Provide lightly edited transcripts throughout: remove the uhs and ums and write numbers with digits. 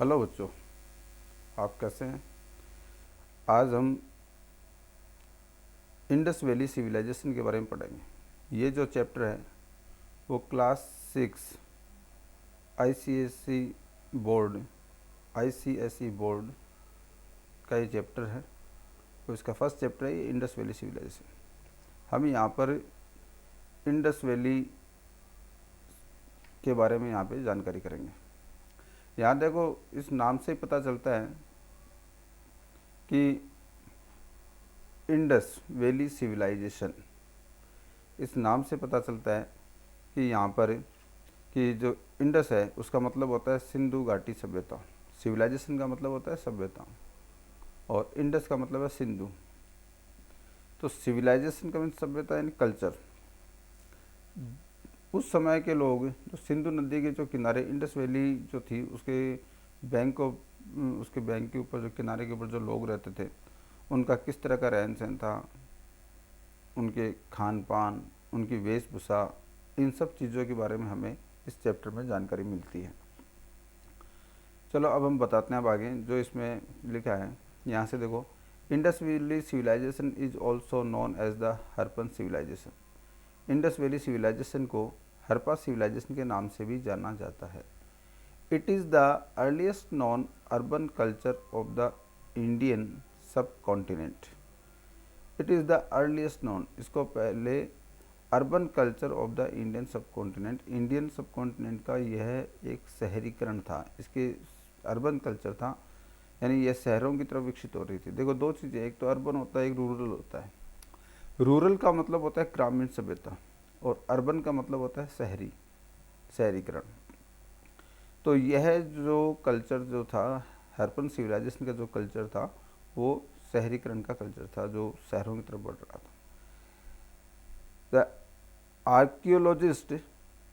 Hello बच्चों, आप कैसे हैं। आज हम इंडस वैली सिविलाइजेशन के बारे में पढ़ेंगे। ये जो चैप्टर है वो class 6 ICSE board ICSE board का ये चैप्टर है। तो इसका फर्स्ट चैप्टर है ये इंडस वैली सिविलाइजेशन। हम यहाँ पर इंडस वैली के बारे में यहाँ पे जानकारी करेंगे। यहाँ देखो, इस नाम से ही पता चलता है कि इंडस वैली सिविलाइजेशन, इस नाम से पता चलता है कि यहाँ पर कि जो इंडस है उसका मतलब होता है सिंधु घाटी सभ्यता। सिविलाइजेशन का मतलब होता है सभ्यता और इंडस का मतलब है सिंधु। तो सिविलाइजेशन का मतलब सभ्यता यानी कल्चर। उस समय के लोग जो सिंधु नदी के जो किनारे इंडस वैली जो थी उसके बैंक के ऊपर जो किनारे के ऊपर जो लोग रहते थे उनका किस तरह का रहन सहन था, उनके खान पान, उनकी वेशभूषा, इन सब चीज़ों के बारे में हमें इस चैप्टर में जानकारी मिलती है। चलो अब हम बताते हैं अब आगे जो इसमें लिखा है। यहाँ से देखो, Indus valley civilization is also known as the Harappan civilization. Indus valley civilization को हरप्पा सिविलाइजेशन के नाम से भी जाना जाता है। It is the earliest non urban culture of the Indian subcontinent. It is the earliest non, इसको पहले urban culture of the Indian subcontinent, Indian subcontinent का यह एक शहरीकरण था। इसके अर्बन कल्चर था, यानी यह शहरों की तरफ विकसित हो रही थी। देखो दो चीज़ें, एक तो अर्बन होता है, एक रूरल होता है। रूरल का मतलब होता है ग्रामीण सभ्यता और अर्बन का मतलब होता है शहरीकरण। तो यह जो कल्चर जो था, हरप्पन सिविलाइजेशन का जो कल्चर था वो शहरीकरण का कल्चर था, जो शहरों की तरफ बढ़ रहा था। The archaeologist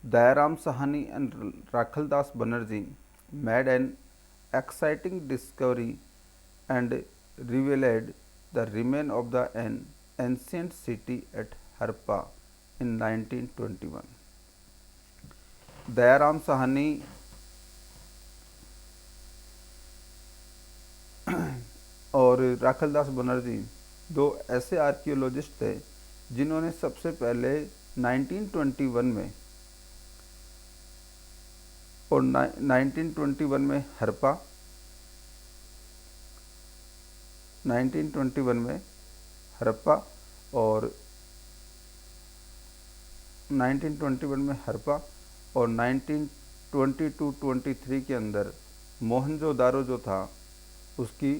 Dayaram Sahni and Rakhaldas Banerjee made an exciting discovery and revealed the remain of the an ancient city at Harappa in 1921. Dayaram Sahni और राखलदास बनर्जी दो ऐसे आर्कियोलॉजिस्ट थे जिन्होंने सबसे पहले 1921 में और 1921 में हरप्पा, 1921 में हरप्पा और 1921 में हरप्पा और 1922-23 के अंदर मोहनजोदारो जो था उसकी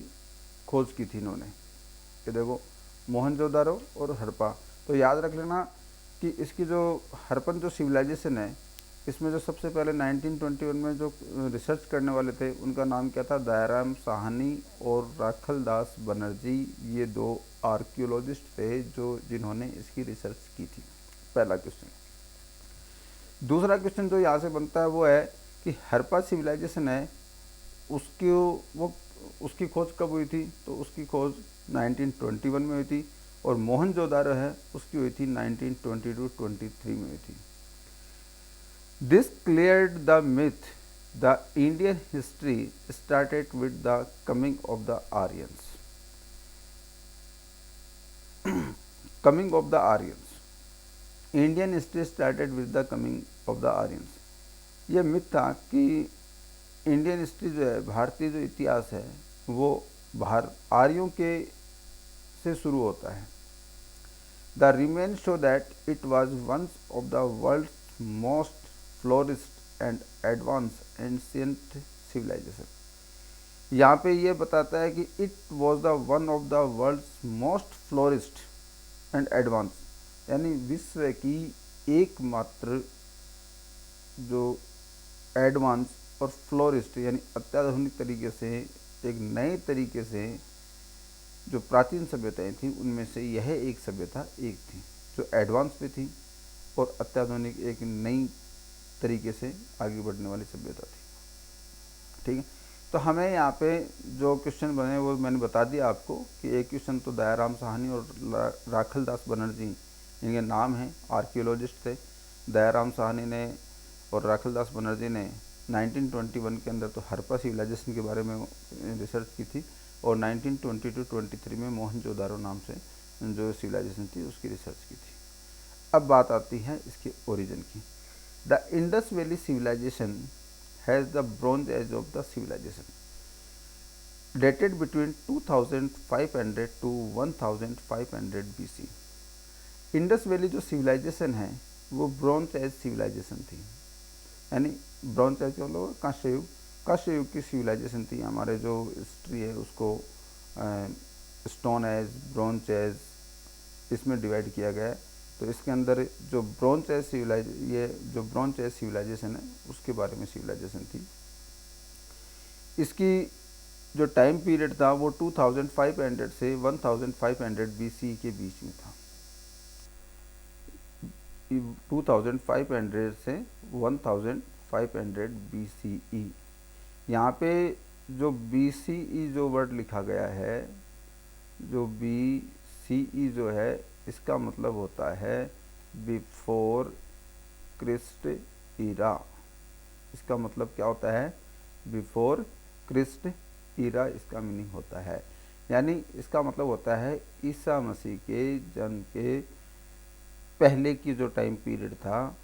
खोज की थी इन्होंने। ये देखो, मोहनजोदारो और हरप्पा। तो याद रख लेना कि इसकी जो हरप्पन जो सिविलाइजेशन है, इसमें जो सबसे पहले 1921 में जो रिसर्च करने वाले थे उनका नाम क्या था, दयाराम साहनी और राखलदास बनर्जी। ये दो आर्कियोलॉजिस्ट थे जिन्होंने इसकी रिसर्च की थी। पहला क्वेश्चन। दूसरा क्वेश्चन जो यहाँ से बनता है वो है कि हरप्पा सिविलाइजेशन है उसकी खोज कब हुई थी। तो उसकी खोज 1921 में हुई थी और मोहनजोदारो है उसकी हुई थी 1922-23 में हुई थी। This cleared the myth. The Indian history started with the coming of the Aryans. Coming of the Aryans. Indian history started with the coming of the Aryans. ये मिथ था कि इंडियन हिस्ट्री जो है, भारतीय जो इतिहास है वो आर्यों के से शुरू होता है। The remains show that it was once of the world's most flourished and advanced ancient civilization. यहाँ पे ये बताता है कि it was the one of the world's most flourished and advanced, यानी विश्व की एकमात्र जो एडवांस और फ्लोरिस्ट यानी अत्याधुनिक तरीके से, एक नए तरीके से जो प्राचीन सभ्यताएं थी उनमें से यह एक सभ्यता एक थी जो एडवांस पे थी और अत्याधुनिक एक नई तरीके से आगे बढ़ने वाली सभ्यता थी। ठीक है, तो हमें यहाँ पे जो क्वेश्चन बने वो मैंने बता दिया आपको कि एक क्वेश्चन तो दयाराम साहनी और राखलदास बनर्जी, इनके नाम हैं, आर्कियोलॉजिस्ट थे। दयाराम साहनी ने और राखलदास बनर्जी ने 1921 के अंदर तो हरप्पा सिविलाइजेशन के बारे में रिसर्च की थी, और 1922-23 में मोहनजोदारो नाम से जो सिविलाइजेशन थी उसकी रिसर्च की थी। अब बात आती है इसके ओरिजिन की। The Indus valley civilization has the bronze age of the civilization dated between 2500 to 1500 BC। Indus valley जो सिविलाइजेशन है वो ब्रॉन्ज एज सिविलाइजेशन थी, यानी ब्रॉन्ज एज मतलब कांस्य युग की सिविलाइजेशन थी। हमारे जो हिस्ट्री है उसको स्टोन एज, ब्रॉन्ज एज इसमें डिवाइड किया गया है। तो इसके अंदर जो ब्रॉन्ज एज सिविलाइजेशन है उसके बारे में सिविलाइजेशन थी। इसकी जो टाइम पीरियड था वो 2500 से 1500 BC के बीच में था। 2500 से 1500 BCE। यहाँ पे जो BCE जो वर्ड लिखा गया है, जो BCE जो है इसका मतलब होता है बिफोर क्रिस्ट ईरा। इसका मतलब क्या होता है? बिफोर क्रिस्ट ईरा इसका मीनिंग होता है, यानी इसका मतलब होता है ईसा मसीह के जन्म के पहले की जो टाइम पीरियड था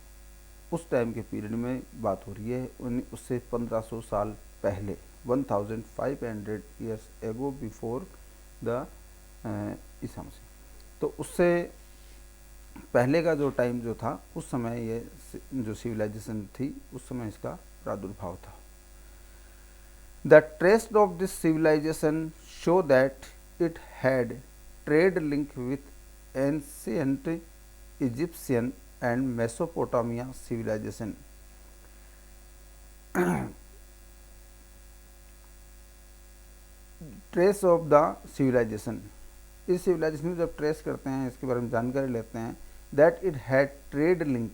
उस टाइम के पीरियड में बात हो रही है। उससे 1500 साल पहले, 1500 years ago before the Isa Masih. तो उससे पहले का जो टाइम जो था उस समय ये जो सिविलाइजेशन थी उस समय इसका प्रादुर्भाव था। The traces of this civilization show that it had trade link with ancient Egyptian and Mesopotamia civilization। Trace of the civilization, इस सिविलाइजेशन को जब ट्रेस करते हैं, इसके बारे में जानकारी लेते हैं, that it had trade link.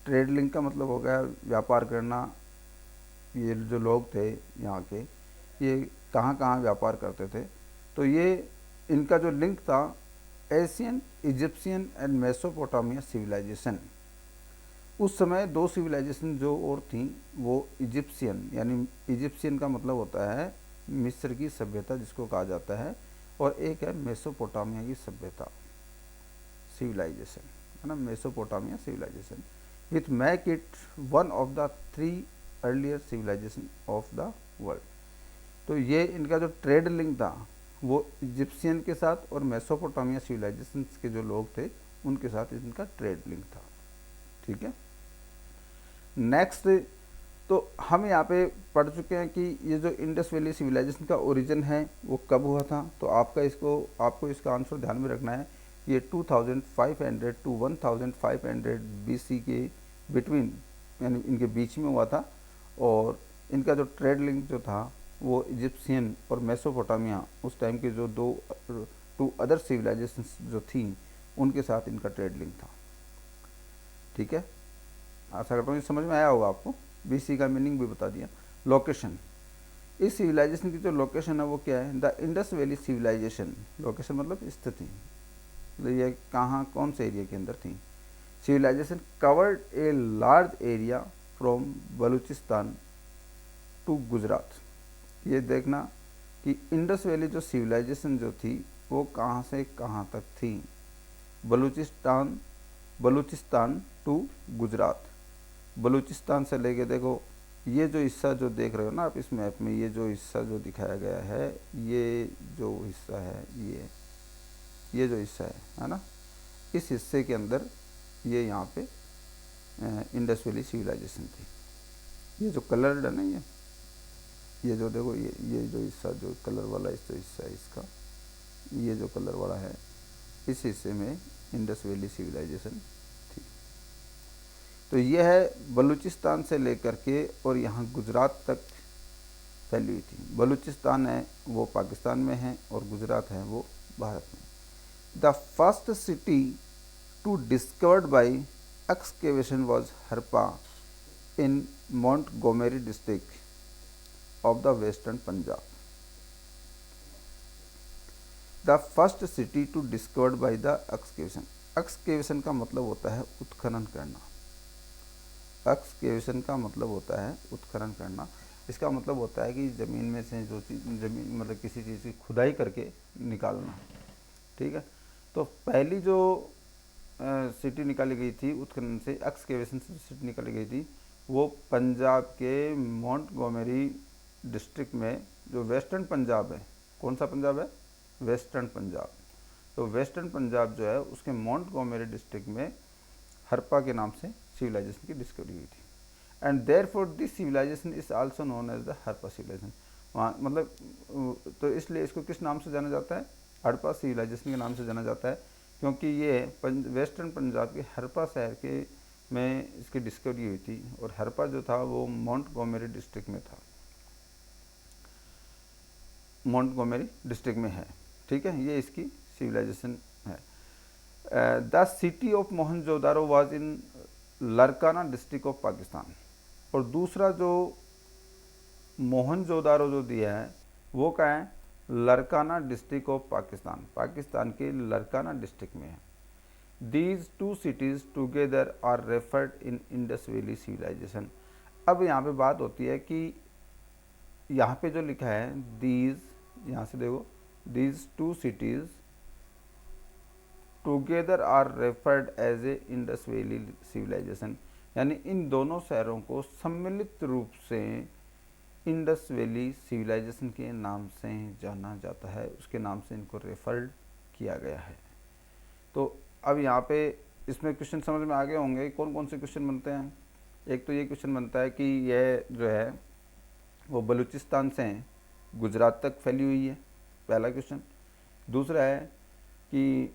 Trade link का मतलब हो गया व्यापार करना। ये जो लोग थे यहाँ के, ये कहाँ कहाँ व्यापार करते थे, तो ये इनका जो लिंक था Asian, Egyptian and Mesopotamia civilization. उस समय दो सिविलाइजेशन जो और थी वो इजिप्शियन, यानी इजिप्शियन का मतलब होता है मिस्र की सभ्यता जिसको कहा जाता है, और एक है मेसोपोटामिया की सभ्यता सिविलाइजेशन, है ना, Mesopotamia civilization, with make it one of the 3 earlier civilization of the world. तो ये इनका जो ट्रेड लिंक था वो इजिप्शियन के साथ और मेसोपोटामिया सिविलाइजेशन के जो लोग थे उनके साथ इनका ट्रेड लिंक था। ठीक है, नेक्स्ट, तो हम यहाँ पे पढ़ चुके हैं कि ये जो इंडस वैली सिविलाइजेशन का ओरिजिन है वो कब हुआ था। तो आपको इसका आंसर ध्यान में रखना है। ये 2500 टू 1500 BC के बिटवीन, यानी इनके बीच में हुआ था, और इनका जो ट्रेड लिंक जो था वो इजिप्शियन और मेसोपोटामिया उस टाइम के जो टू अदर सिविलाइजेशन जो थी उनके साथ इनका ट्रेड लिंक था। ठीक है, आशा करता हूँ ये समझ में आया होगा आपको। BC का मीनिंग भी बता दिया। लोकेशन, इस सिविलाइजेशन की जो लोकेशन है वो क्या है? The Indus valley civilization. Location मतलब स्थिति, मतलब ये कहाँ, कौन से एरिया के अंदर थी। Civilization covered a large area from Baluchistan to Gujarat. ये देखना कि इंडस वैली जो सिविलाइजेशन जो थी वो कहाँ से कहाँ तक थी। बलूचिस्तान टू गुजरात। बलूचिस्तान से लेके देखो, ये जो हिस्सा जो देख रहे हो ना आप इस मैप में, ये जो हिस्सा जो दिखाया गया है, ये जो हिस्सा है, ये जो हिस्सा है ना, इस हिस्से के अंदर ये यहाँ पे इंडस वैली सिविलाइजेशन थी। ये जो कलर्ड है ना, ये जो देखो, ये जो हिस्सा जो कलर वाला जो हिस्सा है इसका, ये जो कलर वाला है, इस हिस्से में इंडस वैली सिविलाइजेशन थी। तो ये है बलूचिस्तान से लेकर के और यहाँ गुजरात तक फैली हुई थी। बलूचिस्तान है वो पाकिस्तान में है और गुजरात है वो भारत में। The first city to discovered by excavation was Harappa in Montgomery district of the western Punjab. The first city to discovered by the excavation. Excavation का मतलब होता है उत्खनन करना। एक्सकेवेशन का मतलब होता है उत्खनन करना। इसका मतलब होता है कि ज़मीन में से जो चीज़, ज़मीन मतलब किसी चीज़ की खुदाई करके निकालना। ठीक है, तो पहली जो सिटी निकाली गई थी उत्खनन से, एक्सकेवेशन से सिटी निकाली गई थी, वो पंजाब के मोंटगोमरी डिस्ट्रिक्ट में, जो वेस्टर्न पंजाब है। कौन सा पंजाब है? वेस्टर्न पंजाब। तो वेस्टर्न पंजाब जो है उसके मोंटगोमरी डिस्ट्रिक्ट में हरप्पा के नाम से सिविलाइजेशन की डिस्कवरी हुई थी। And therefore this civilization is also known as the Harappa civilization. वहाँ मतलब तो इसलिए इसको किस नाम से जाना जाता है? हड़प्पा सिविलाइजेशन के नाम से जाना जाता है, क्योंकि ये वेस्टर्न पंजाब के हरप्पा शहर के में इसकी डिस्कवरी हुई थी। और हरप्पा जो था वो मोंटगोमरी डिस्ट्रिक्ट में था, मोंटगोमरी डिस्ट्रिक्ट में है। ठीक है, ये इसकी सिविलाइजेशन है। The city of Mohenjodaro was in Larkana district of Pakistan. और दूसरा जो मोहनजोदारो जो दिया है वो क्या है? लरकाना डिस्ट्रिक्ट ऑफ पाकिस्तान, पाकिस्तान के लरकाना डिस्ट्रिक्ट में है। These two cities together are referred in Indus valley civilization. अब यहाँ पे बात होती है कि यहाँ पे जो लिखा है दीज, यहाँ से देखो, these two cities together are referred as a Indus valley civilization, यानी इन दोनों शहरों को सम्मिलित रूप से इंडस वैली सिविलाइजेशन के नाम से जाना जाता है, उसके नाम से इनको रेफर्ड किया गया है। तो अब यहाँ पे इसमें क्वेश्चन समझ में आ गए होंगे। कौन कौन से क्वेश्चन बनते हैं? एक तो ये क्वेश्चन बनता है कि यह जो है वो बलूचिस्तान से गुजरात तक फैली हुई है, पहला क्वेश्चन। दूसरा है कि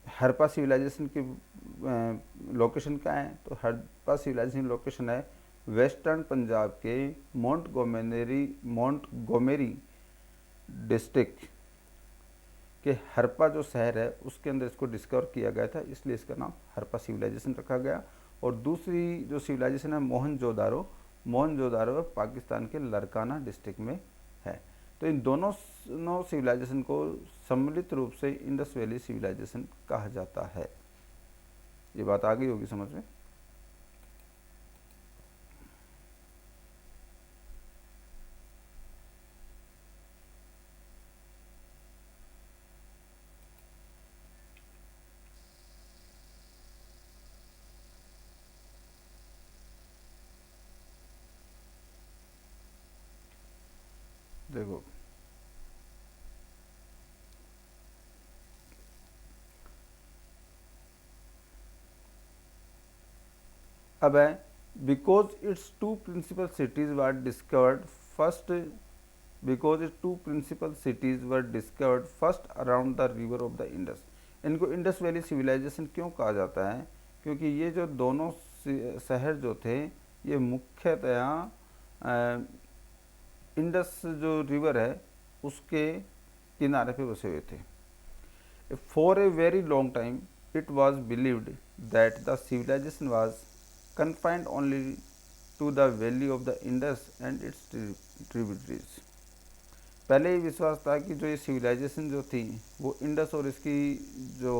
हरप्पा सिविलाइजेशन की लोकेशन क्या है? तो हरप्पा सिविलाइजेशन लोकेशन है वेस्टर्न पंजाब के मोंटगोमेरी डिस्ट्रिक्ट के हरप्पा जो शहर है उसके अंदर इसको डिस्कवर किया गया था, इसलिए इसका नाम हरप्पा सिविलाइजेशन रखा गया। और दूसरी जो सिविलाइजेशन है मोहनजोदारो, मोहनजोदारो पाकिस्तान के लरकाना डिस्ट्रिक्ट में है। तो इन दोनों सिविलाइजेशन को सम्मिलित रूप से इंडस वैली सिविलाइजेशन कहा जाता है। ये बात आ गई होगी समझ में। देखो, अब है because it's two principal cities were discovered first, because it's two principal cities were discovered first around the river of the Indus. इनको इंडस वैली सिविलाइजेशन क्यों कहा जाता है? क्योंकि ये जो दोनों शहर जो थे ये मुख्यतया इंडस जो रिवर है उसके किनारे पे बसे हुए थे। For a very long time it was believed that the civilization was confined only to the valley of the Indus and its tributaries। पहले ये विश्वास था कि जो ये सिविलाइजेशन जो थी वो इंडस और इसकी जो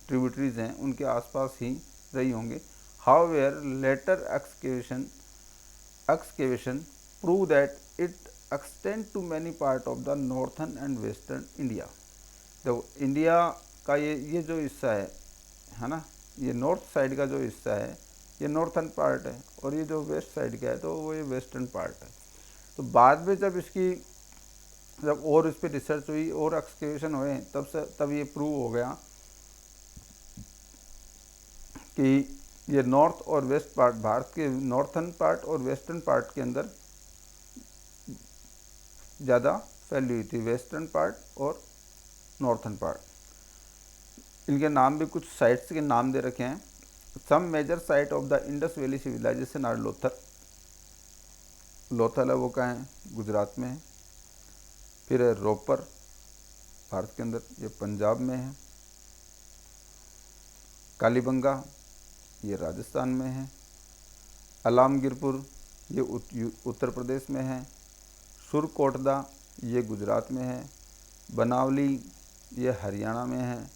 ट्रिब्यूटरीज हैं उनके आसपास ही रही होंगे। However later excavation prove that it extend to many part of the northern and western India. तो इंडिया का ये जो हिस्सा है ना, ये नॉर्थ साइड का जो हिस्सा है ये नॉर्थन पार्ट है, और ये जो वेस्ट साइड का है तो वो ये वेस्टर्न पार्ट है। तो बाद में जब और इस पर रिसर्च हुई और एक्सकेवेशन हुए तब ये प्रूव हो गया कि ये नॉर्थ और वेस्ट पार्ट, भारत के नॉर्थन पार्ट और वेस्टर्न पार्ट के अंदर ज़्यादा फैली हुई थी, वेस्टर्न पार्ट और नॉर्थन पार्ट। इनके नाम भी कुछ साइट्स के नाम दे रखे हैं। Some major site of the Indus valley civilization are Lothal. Lothal है वो कहाँ है? गुजरात में है। फिर है रोपर, भारत के अंदर, ये पंजाब में है। कालीबंगा, ये राजस्थान में है। अलामगिरपुर, ये उत्तर प्रदेश में है। सुरकोटदा, ये गुजरात में है। बनावली, ये हरियाणा में है।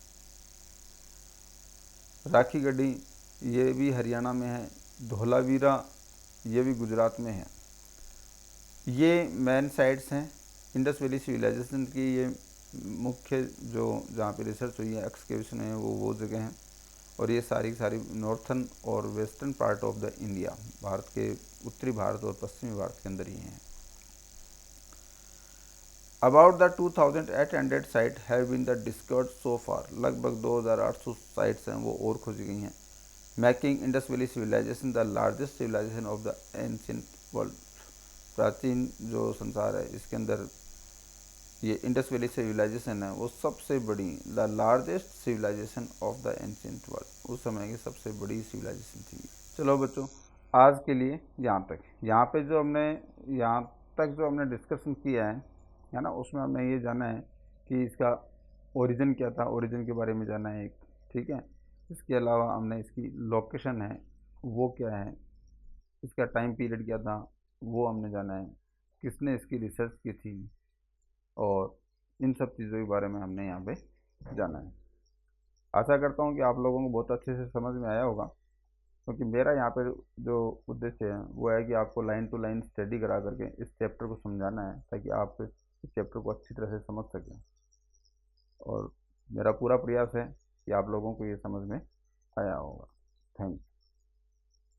राखीगढ़ी, ये भी हरियाणा में है। धोलावीरा, ये भी गुजरात में है। ये मेन साइट्स हैं इंडस वैली सिविलाइजेशन की। ये मुख्य जो जहाँ पे रिसर्च हुई है, एक्सकेवेशन है, वो जगह हैं। और ये सारी सारी नॉर्थन और western part of the India, Bharat के उत्तरी भारत और पश्चिमी भारत के अंदर ही हैं। About the 2800 site have been the discovered so far. लगभग 2800 साइट्स हैं वो और खोजी गई हैं। Making Indus valley civilisation the largest civilisation of the ancient world. प्राचीन जो संसार है इसके अंदर ये इंडस वैली सिविलाइजेशन है वो सबसे बड़ी, the largest civilisation of the ancient world, उस समय की सबसे बड़ी सिविलाइजेशन थी। चलो बच्चों, आज के लिए यहाँ तक। यहाँ पे जो हमने यहाँ तक जो हमने डिस्कशन किया है ना, उसमें हमने ये जाना है कि इसका ओरिजिन क्या था, ओरिजिन के बारे में जाना है एक, ठीक है। इसके अलावा हमने इसकी लोकेशन है वो क्या है, इसका टाइम पीरियड क्या था वो हमने जाना है, किसने इसकी रिसर्च की थी, और इन सब चीज़ों के बारे में हमने यहाँ पे जाना है। आशा करता हूँ कि आप लोगों को बहुत अच्छे से समझ में आया होगा, क्योंकि मेरा यहाँ पे जो उद्देश्य है वो है कि आपको लाइन टू लाइन स्टडी करा करके इस चैप्टर को समझाना है, ताकि आप इस चैप्टर को अच्छी तरह से समझ सकें। और मेरा पूरा प्रयास है कि आप लोगों को ये समझ में आया होगा। Thank you.